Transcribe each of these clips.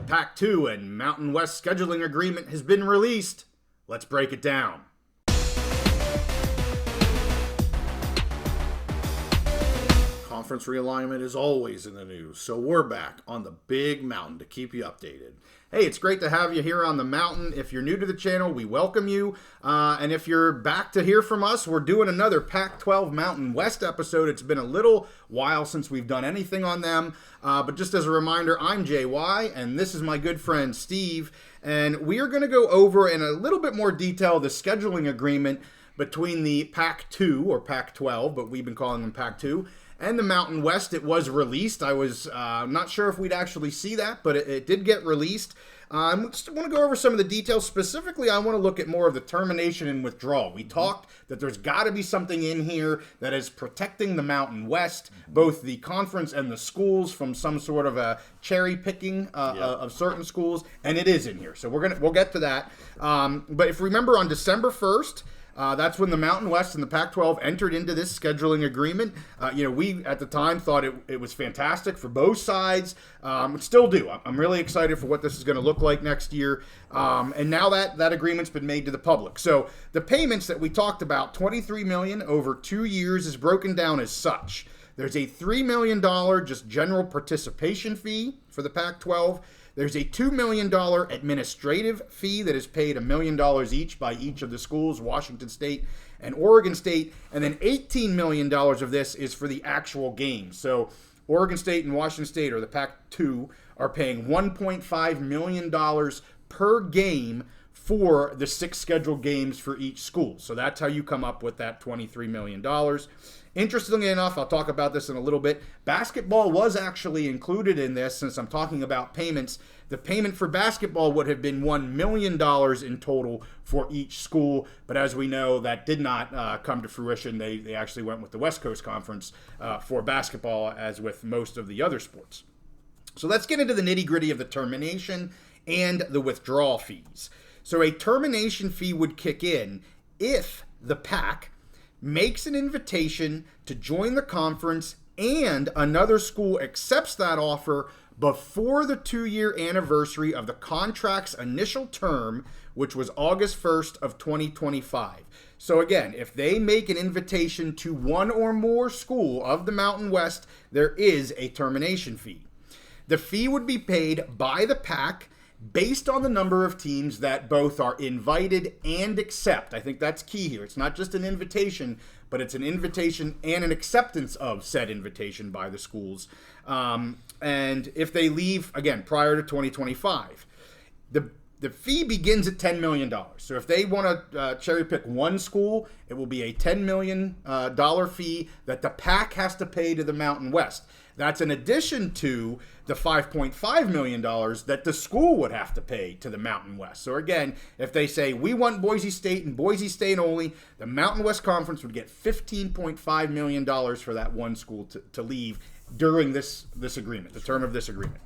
Pac-12 and Mountain West scheduling agreement has been released. Let's break it down. Conference realignment is always in the news, so we're back on the big mountain to keep you updated. Hey, it's great to have you here on the mountain. If you're new to the channel, we welcome you. And if you're back to hear from us, we're doing another Pac-12 Mountain West episode. It's been a little while since we've done anything on them. But just as a reminder, I'm JY, and this is my good friend Steve. And we are going to go over in a little bit more detail the scheduling agreement between the Pac-2 or Pac-12, but we've been calling them Pac-2, and the Mountain West. It was released. I was not sure if we'd actually see that, but it did get released. I just want to go over some of the details. Specifically, I want to look at more of the termination and withdrawal. We talked that there's got to be something in here that is protecting the Mountain West, both the conference and the schools, from some sort of a cherry picking of certain schools, and it is in here. So we'll get to that. But if you remember, on December 1st, that's when the Mountain West and the Pac-12 entered into this scheduling agreement. We at the time thought it was fantastic for both sides. Still do. I'm really excited for what this is going to look like next year. And now that agreement's been made to the public. So the payments that we talked about, $23 million over 2 years, is broken down as such. There's a $3 million just general participation fee for the Pac-12. There's a $2 million administrative fee that is paid $1 million each by each of the schools, Washington State and Oregon State. And then $18 million of this is for the actual games. So Oregon State and Washington State, or the Pac-2, are paying $1.5 million per game for the 6 scheduled games for each school. So that's how you come up with that $23 million. Interestingly enough, I'll talk about this in a little bit, basketball was actually included in this. Since I'm talking about payments, the payment for basketball would have been $1 million in total for each school. But as we know, that did not come to fruition. They actually went with the West Coast Conference for basketball, as with most of the other sports. So let's get into the nitty-gritty of the termination and the withdrawal fees. So a termination fee would kick in if the PAC makes an invitation to join the conference and another school accepts that offer before the 2-year anniversary of the contract's initial term, which was August 1st of 2025. So again, if they make an invitation to one or more school of the Mountain West, there is a termination fee. The fee would be paid by the PAC based on the number of teams that both are invited and accept. I think that's key here. It's not just an invitation, but it's an invitation and an acceptance of said invitation by the schools. And if they leave, again, prior to 2025, the fee begins at $10 million. So if they want to cherry pick one school, it will be a $10 million fee that the PAC has to pay to the Mountain West. That's in addition to the $5.5 million that the school would have to pay to the Mountain West. So again, if they say, we want Boise State and Boise State only, the Mountain West Conference would get $15.5 million for that one school to leave during this agreement, the term of this agreement.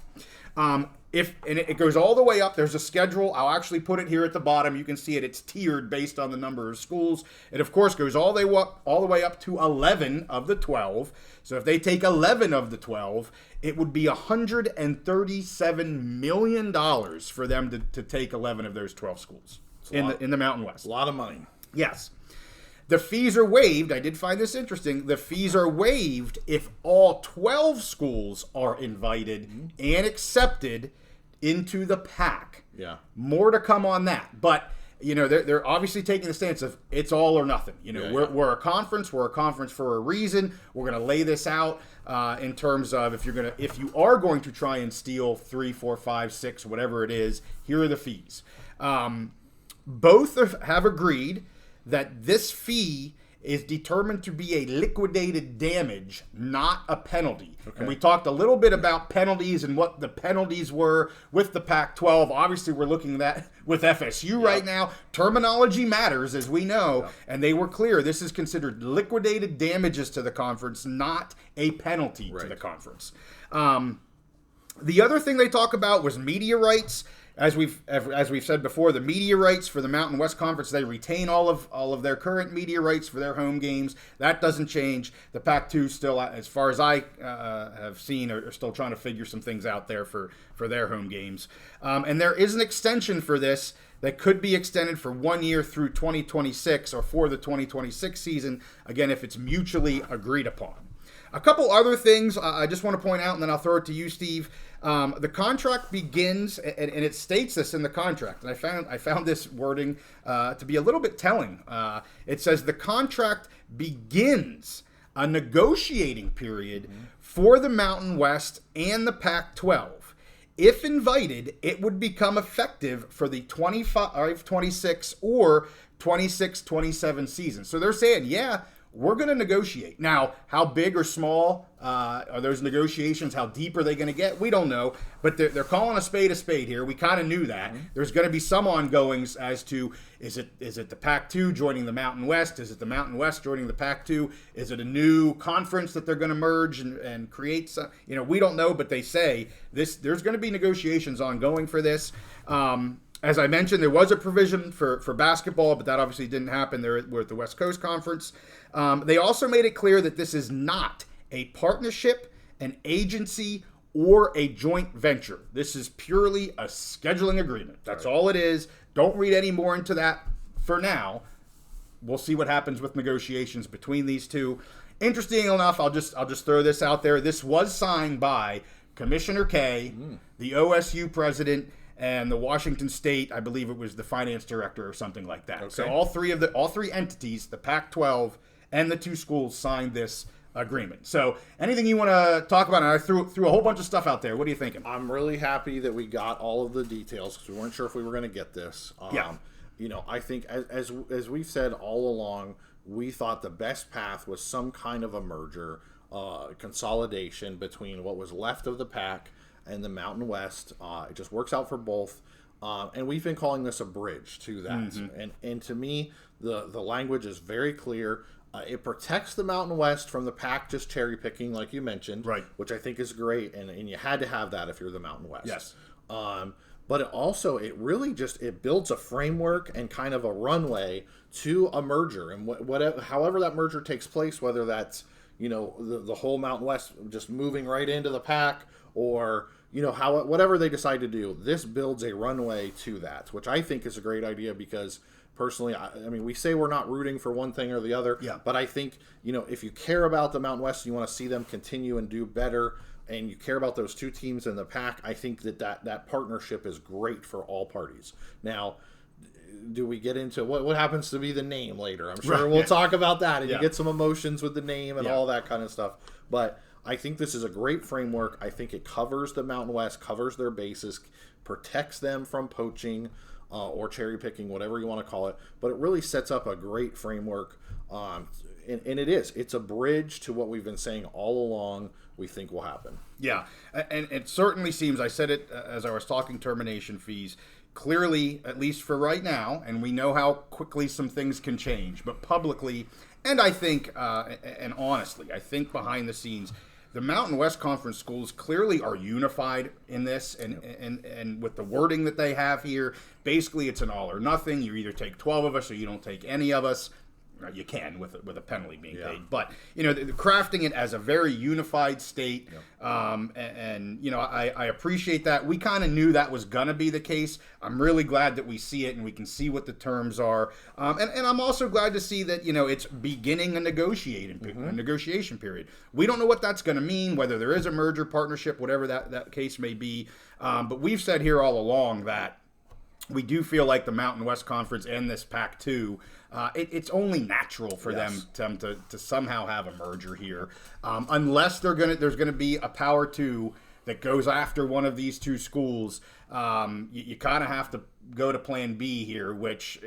And it goes all the way up. There's a schedule. I'll actually put it here at the bottom. You can see it. It's tiered based on the number of schools. It, of course, goes all the way up to 11 of the 12. So if they take 11 of the 12, it would be $137 million for them to take 11 of those 12 schools in the Mountain West. A lot of money. Yes. The fees are waived. I did find this interesting. The fees are waived if all 12 schools are invited and accepted into the PAC. Yeah. More to come on that. But, they're obviously taking the stance of it's all or nothing. We're a conference. We're a conference for a reason. We're going to lay this out in terms of if you are going to try and steal 3, 4, 5, 6, whatever it is, here are the fees. Both have agreed that this fee is determined to be a liquidated damage, not a penalty. Okay. And we talked a little bit about penalties and what the penalties were with the Pac-12. Obviously, we're looking at that with FSU right now. Terminology matters, as we know, and they were clear. This is considered liquidated damages to the conference, not a penalty to the conference. The other thing they talk about was media rights. As we've said before, the media rights for the Mountain West Conference, they retain all of their current media rights for their home games. That doesn't change. The Pac-12 still, as far as I have seen, are still trying to figure some things out there for their home games. And there is an extension for this that could be extended for 1 year through 2026 or for the 2026 season, again, if it's mutually agreed upon. A couple other things I just want to point out, and then I'll throw it to you, Steve. The contract begins, and it states this in the contract, and I found this wording to be a little bit telling. It says the contract begins a negotiating period for the Mountain West and the Pac-12. If invited, it would become effective for the 25-26 or 26-27 season. So they're saying, yeah, we're going to negotiate. Now, how big or small are those negotiations? How deep are they going to get? We don't know, but they're calling a spade here. We kind of knew that. There's going to be some ongoings as to, is it the Pac-12 joining the Mountain West? Is it the Mountain West joining the Pac-12? Is it a new conference that they're going to merge and create some? We don't know, but they say there's going to be negotiations ongoing for this. As I mentioned, there was a provision for basketball, but that obviously didn't happen. We're at the West Coast Conference. They also made it clear that this is not a partnership, an agency, or a joint venture. This is purely a scheduling agreement. That's all it is. Don't read any more into that for now. We'll see what happens with negotiations between these two. Interesting enough, I'll just throw this out there. This was signed by Commissioner K, the OSU president, and the Washington State, I believe it was the finance director or something like that. Okay. So all three entities, the Pac-12 and the two schools, signed this agreement. So anything you want to talk about? And I threw a whole bunch of stuff out there. What are you thinking? I'm really happy that we got all of the details because we weren't sure if we were going to get this. I think as we've said all along, we thought the best path was some kind of a merger, consolidation between what was left of the Pac and the Mountain West. It just works out for both. And we've been calling this a bridge to that. And to me, the language is very clear. It protects the Mountain West from the Pac just cherry picking, like you mentioned, right? Which I think is great. And you had to have that if you're the Mountain West. Yes. But it really it builds a framework and kind of a runway to a merger. And however that merger takes place, whether that's, the whole Mountain West just moving right into the Pac, or whatever they decide to do, this builds a runway to that, which I think is a great idea because personally, I mean, we say we're not rooting for one thing or the other, but I think, if you care about the Mountain West, you want to see them continue and do better, and you care about those two teams in the Pac, I think that partnership is great for all parties. Now, do we get into what happens to be the name later? I'm sure we'll talk about that, and you get some emotions with the name and all that kind of stuff, but I think this is a great framework. I think it covers the Mountain West, covers their bases, protects them from poaching or cherry picking, whatever you want to call it. But it really sets up a great framework. And it's a bridge to what we've been saying all along we think will happen. Yeah, and it certainly seems, I said it as I was talking termination fees, clearly, at least for right now, and we know how quickly some things can change, but publicly, and I think, and honestly, I think behind the scenes, the Mountain West Conference schools clearly are unified in this, and with the wording that they have here, basically it's an all or nothing. You either take 12 of us or you don't take any of us. You can with a penalty being paid, but they're crafting it as a very unified state, and I appreciate that. We kind of knew that was gonna be the case. I'm really glad that we see it and we can see what the terms are, and I'm also glad to see that it's beginning a negotiation period. We don't know what that's gonna mean, whether there is a merger, partnership, whatever that case may be, but we've said here all along that we do feel like the Mountain West Conference and this Pac-12, it's only natural for them to somehow have a merger here, unless there's gonna be a power two that goes after one of these two schools. You kind of have to go to Plan B here, which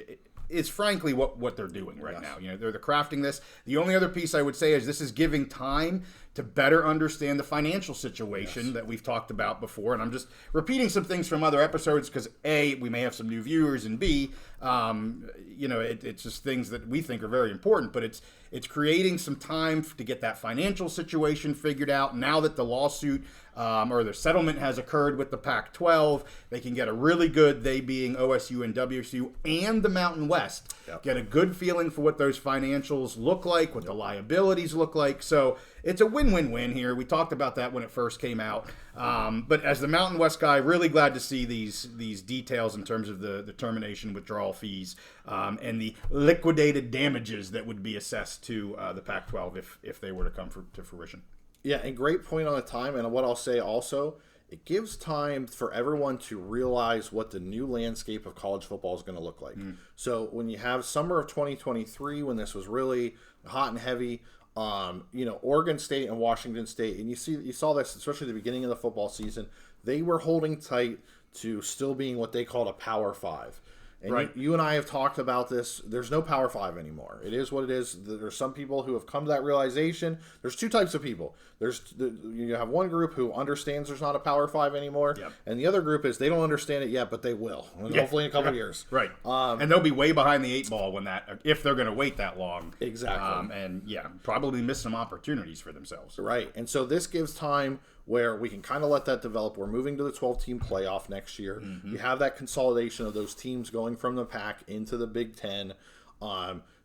is frankly what they're doing right now. They're crafting this. The only other piece I would say is this is giving time to better understand the financial situation that we've talked about before. And I'm just repeating some things from other episodes because A, we may have some new viewers, and B, it's just things that we think are very important. But it's creating some time to get that financial situation figured out. Now that the lawsuit or the settlement has occurred with the Pac-12, they can get a really good, they being OSU and WSU and the Mountain West, get a good feeling for what those financials look like, what the liabilities look like. So it's a win-win-win here. We talked about that when it first came out. But as the Mountain West guy, really glad to see these details in terms of the termination withdrawal fees and the liquidated damages that would be assessed to the Pac-12 if they were to come to fruition. Yeah, and great point on the time. And what I'll say also, it gives time for everyone to realize what the new landscape of college football is going to look like. So when you have summer of 2023, when this was really hot and heavy, Oregon State and Washington State, and you saw this especially at the beginning of the football season, they were holding tight to still being what they called a Power 5. And you and I have talked about this. There's no Power 5 anymore. It is what it is. There's some people who have come to that realization. There's two types of people. You have one group who understands there's not a Power 5 anymore, and the other group is they don't understand it yet, but they will, hopefully in a couple of years. Right. And they'll be way behind the 8 ball if they're going to wait that long. Exactly. And probably miss some opportunities for themselves. Right. And so this gives time where we can kind of let that develop. We're moving to the 12-team playoff next year. You have that consolidation of those teams going from the PAC into the Big Ten.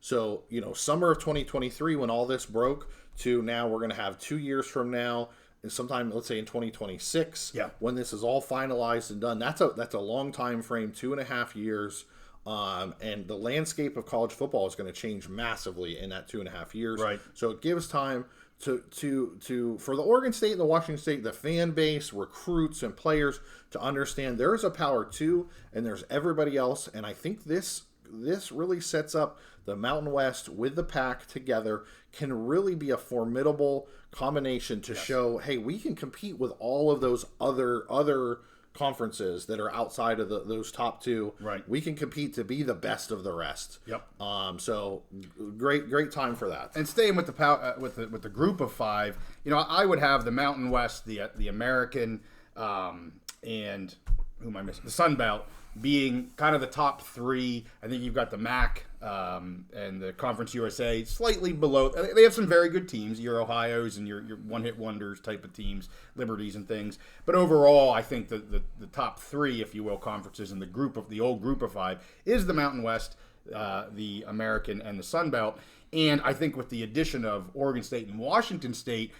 So, summer of 2023, when all this broke, to now we're going to have 2 years from now, and sometime, let's say in 2026, when this is all finalized and done. That's a long time frame, 2.5 years. And the landscape of college football is going to change massively in that 2.5 years. Right. So it gives time to for the Oregon State and the Washington State, the fan base, recruits, and players to understand there is a Power 2 and there's everybody else. And I think this really sets up the Mountain West with the PAC together can really be a formidable combination to show, hey, we can compete with all of those other conferences that are outside of those top two. Right. We can compete to be the best of the rest. Yep. So great time for that. And staying with the group of 5, I would have the Mountain West, the American, and who am I missing? The Sun Belt being kind of the top 3. I think you've got the MAC and the Conference USA slightly below. They have some very good teams, your Ohio's and your one-hit wonders type of teams, Liberties and things. But overall, I think the top 3, if you will, conferences in the old group of 5 is the Mountain West, the American, and the Sun Belt. And I think with the addition of Oregon State and Washington State,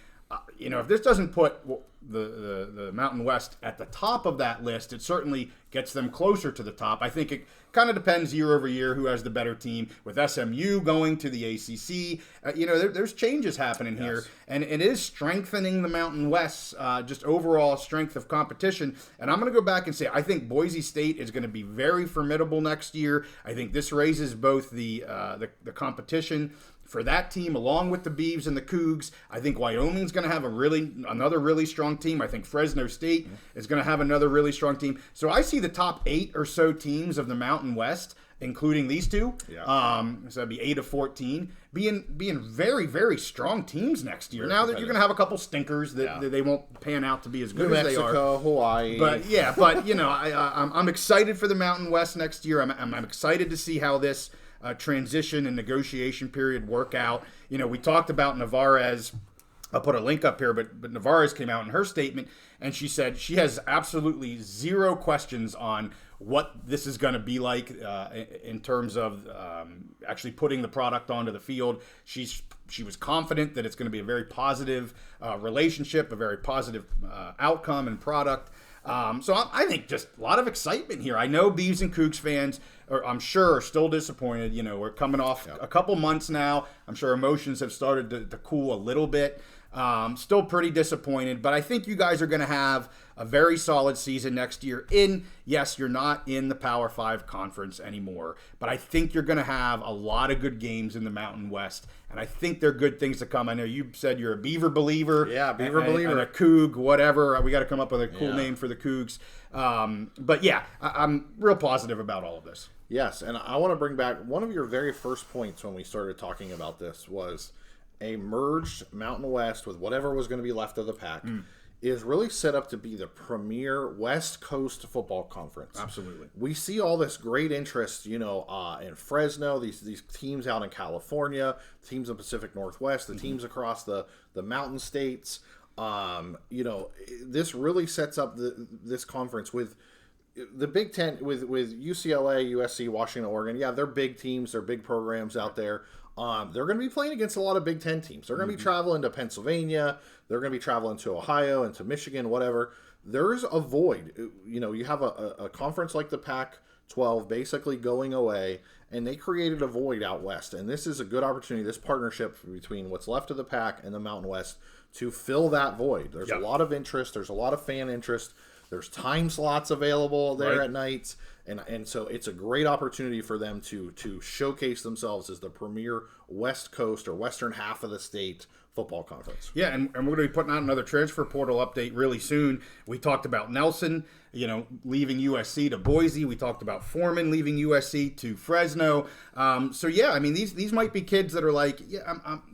if this doesn't put the Mountain West at the top of that list, it certainly gets them closer to the top. I think it kind of depends year over year who has the better team. With SMU going to the ACC, there's changes happening here, and it is strengthening the Mountain West's just overall strength of competition. And I'm going to go back and say I think Boise State is going to be very formidable next year. I think this raises both the competition for that team, along with the Beavs and the Cougs. I think Wyoming's going to have another really strong team. I think Fresno State is going to have another really strong team. So I see the top 8 or so teams of the Mountain West, including these two, so that'd be 8 of 14, being very, very strong teams next year. Now that you're going to have a couple stinkers that they won't pan out to be as good as they are. New Mexico, Hawaii. But I'm excited for the Mountain West next year. I'm excited to see how this transition and negotiation period work out. We talked about Navarez. I'll put a link up here, but Navarez came out in her statement and she said she has absolutely zero questions on what this is going to be like in terms of actually putting the product onto the field. She was confident that it's going to be a very positive relationship, a very positive outcome and product. So I think just a lot of excitement here. I know Beavs and Cougs fans I'm sure are still disappointed. We're coming off a couple months now. I'm sure emotions have started to cool a little bit. Still pretty disappointed, but I think you guys are going to have a very solid season next year. Yes, you're not in the Power 5 conference anymore, but I think you're going to have a lot of good games in the Mountain West, and I think they're good things to come. I know you said you're a Beaver believer. Yeah, Beaver believer. And a Coug, whatever. We got to come up with a cool name for the Cougs. But yeah, I'm real positive about all of this. Yes, and I want to bring back one of your very first points when we started talking about this was a merged Mountain West with whatever was going to be left of the PAC is really set up to be the premier West Coast football conference. Absolutely. We see all this great interest, in Fresno, these teams out in California, teams in Pacific Northwest, the teams across the mountain states. This really sets up this conference with the Big Ten, with UCLA, USC, Washington, Oregon. Yeah, they're big teams, they're big programs out there. They're going to be playing against a lot of Big Ten teams. They're going to be traveling to Pennsylvania. They're going to be traveling to Ohio and to Michigan, whatever. There's a void. You have a conference like the PAC-12 basically going away, and they created a void out west. And this is a good opportunity, this partnership between what's left of the PAC and the Mountain West, to fill that void. There's a lot of interest. There's a lot of fan interest. There's time slots available there at nights. And so it's a great opportunity for them to showcase themselves as the premier West Coast or western half of the state football conference. Yeah, and we're going to be putting out another transfer portal update really soon. We talked about Nelson, leaving USC to Boise. We talked about Foreman leaving USC to Fresno. So yeah, I mean, these might be kids that are like, yeah,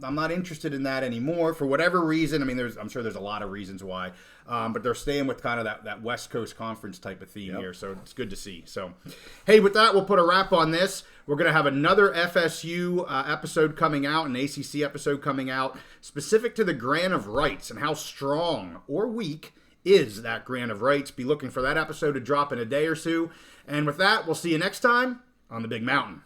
I'm not interested in that anymore for whatever reason. I mean, I'm sure there's a lot of reasons why, but they're staying with kind of that West Coast Conference type of theme here. So it's good to see. So, hey, with that, we'll put a wrap on this. We're going to have another FSU episode coming out, an ACC episode coming out, specific to the grant of rights and how strong or weak is that grant of rights. Be looking for that episode to drop in a day or two. And with that, we'll see you next time on the Big Mountain.